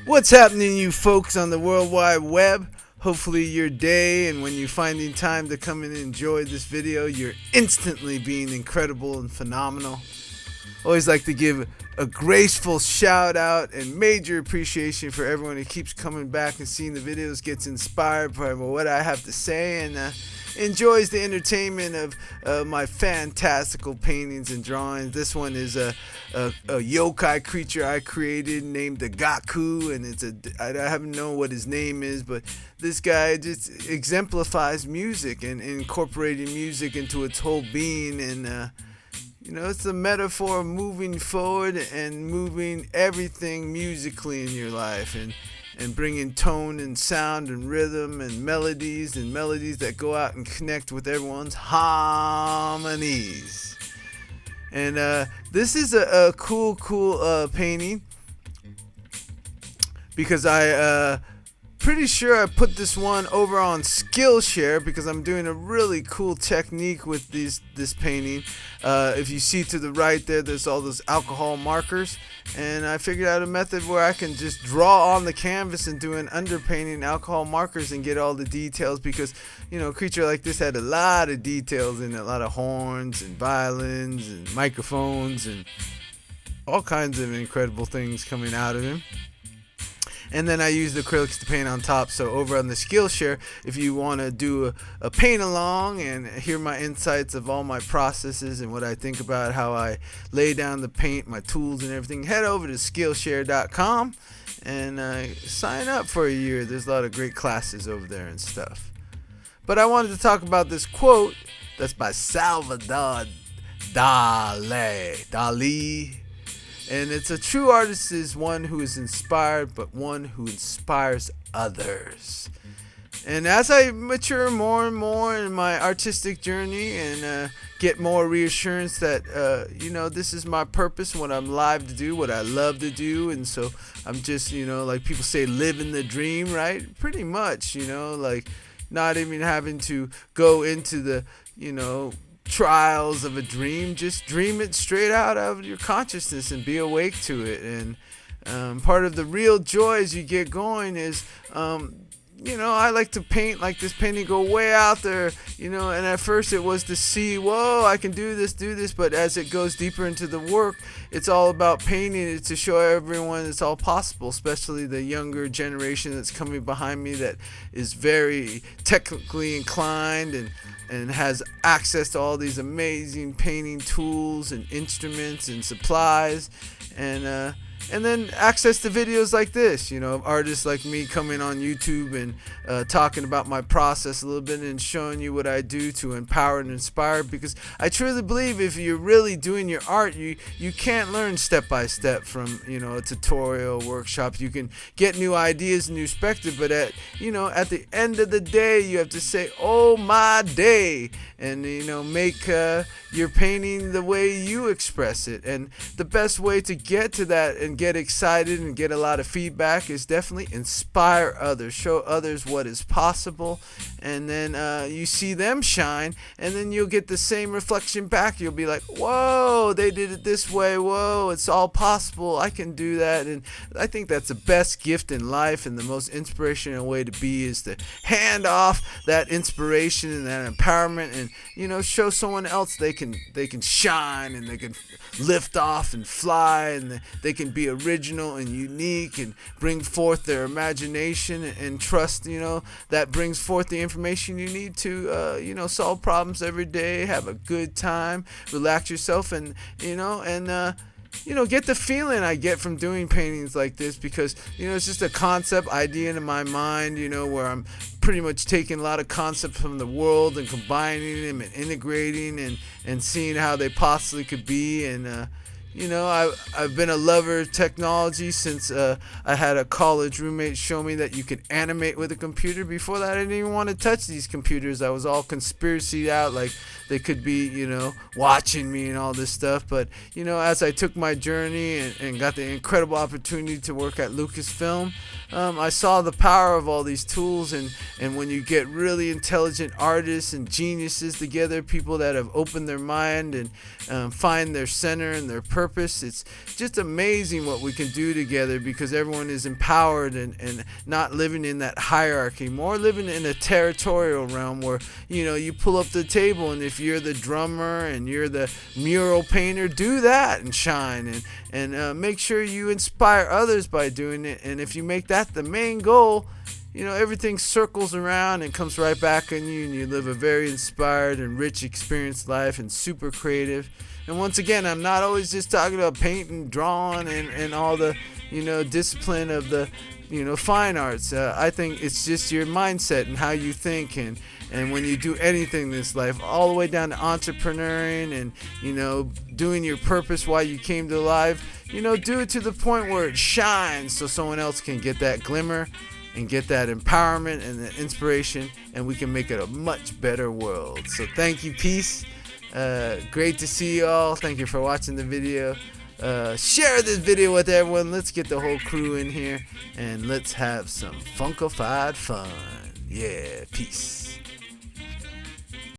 What's happening, you folks on the World Wide Web? Hopefully your day, and when you're finding time to come and enjoy this video, you're instantly being incredible and phenomenal. Always like to give a graceful shout out and major appreciation for everyone who keeps coming back and seeing the videos, gets inspired by what I have to say, and enjoys the entertainment of my fantastical paintings and drawings. This one is a yokai creature I created named the Gaku, and I haven't known what his name is, but this guy just exemplifies music and incorporating music into its whole being, and it's a metaphor of moving forward and moving everything musically in your life, and bringing tone and sound and rhythm and melodies that go out and connect with everyone's harmonies. And this is a cool painting, because I pretty sure I put this one over on Skillshare, because I'm doing a really cool technique with this painting. If you see to the right there's all those alcohol markers, and I figured out a method where I can just draw on the canvas and do an underpainting alcohol markers and get all the details, because a creature like this had a lot of details in it, a lot of horns and violins and microphones and all kinds of incredible things coming out of him. And then I used acrylics to paint on top. So over on the Skillshare, if you want to do a paint along and hear my insights of all my processes and what I think about how I lay down the paint, my tools and everything, head over to Skillshare.com and sign up for a year. There's a lot of great classes over there and stuff. But I wanted to talk about this quote that's by Salvador Dali. And it's a true artist is one who is inspired, but one who inspires others. And as I mature more and more in my artistic journey and get more reassurance that, this is my purpose, what I'm live to do, what I love to do. And so I'm just, like people say, living the dream, right? Pretty much, like not even having to go into the, trials of a dream. Just dream it straight out of your consciousness and be awake to it. And part of the real joy as you get going is I like to paint like this painting, go way out there, and at first it was to see, whoa, I can do this, but as it goes deeper into the work, it's all about painting it to show everyone it's all possible, especially the younger generation that's coming behind me that is very technically inclined and has access to all these amazing painting tools and instruments and supplies, and then access to videos like this, artists like me coming on YouTube and talking about my process a little bit and showing you what I do to empower and inspire, because I truly believe if you're really doing your art, you can't learn step by step from a tutorial workshop. You can get new ideas and new perspective, but at the end of the day, you have to say, oh my day, and make your painting the way you express it. And the best way to get to that and get excited and get a lot of feedback is definitely inspire others, show others what is possible, and then you see them shine, and then you'll get the same reflection back. You'll be like, whoa, they did it this way, whoa, it's all possible, I can do that. And I think that's the best gift in life, and the most inspirational way to be is to hand off that inspiration and that empowerment, and show someone else they can shine, and they can lift off and fly, and they can be original and unique and bring forth their imagination, and trust that brings forth the information you need to solve problems every day, have a good time, relax yourself, and get the feeling I get from doing paintings like this, because it's just a concept idea in my mind, where I'm pretty much taking a lot of concepts from the world and combining them and integrating and seeing how they possibly could be. And I've been a lover of technology since I had a college roommate show me that you could animate with a computer. Before that, I didn't even want to touch these computers. I was all conspiracy out, like they could be, watching me and all this stuff. But, as I took my journey and got the incredible opportunity to work at Lucasfilm, I saw the power of all these tools, and when you get really intelligent artists and geniuses together, people that have opened their mind and find their center and their purpose, it's just amazing what we can do together, because everyone is empowered and not living in that hierarchy, more living in a territorial realm where, you know, you pull up the table, and if you're the drummer and you're the mural painter, do that and shine, and make sure you inspire others by doing it. And if you make that the main goal, you know, everything circles around and comes right back on you, and you live a very inspired and rich experienced life and super creative. And once again, I'm not always just talking about painting, drawing, and all the, you know, discipline of the, you know, fine arts. I think it's just your mindset and how you think, and when you do anything in this life, all the way down to entrepreneuring and, you know, doing your purpose why you came to life, you know, do it to the point where it shines so someone else can get that glimmer and get that empowerment and the inspiration, and we can make it a much better world. So thank you, peace. Great to see you all. Thank you for watching the video. Share this video with everyone. Let's get the whole crew in here, and let's have some funkified fun. Yeah, peace.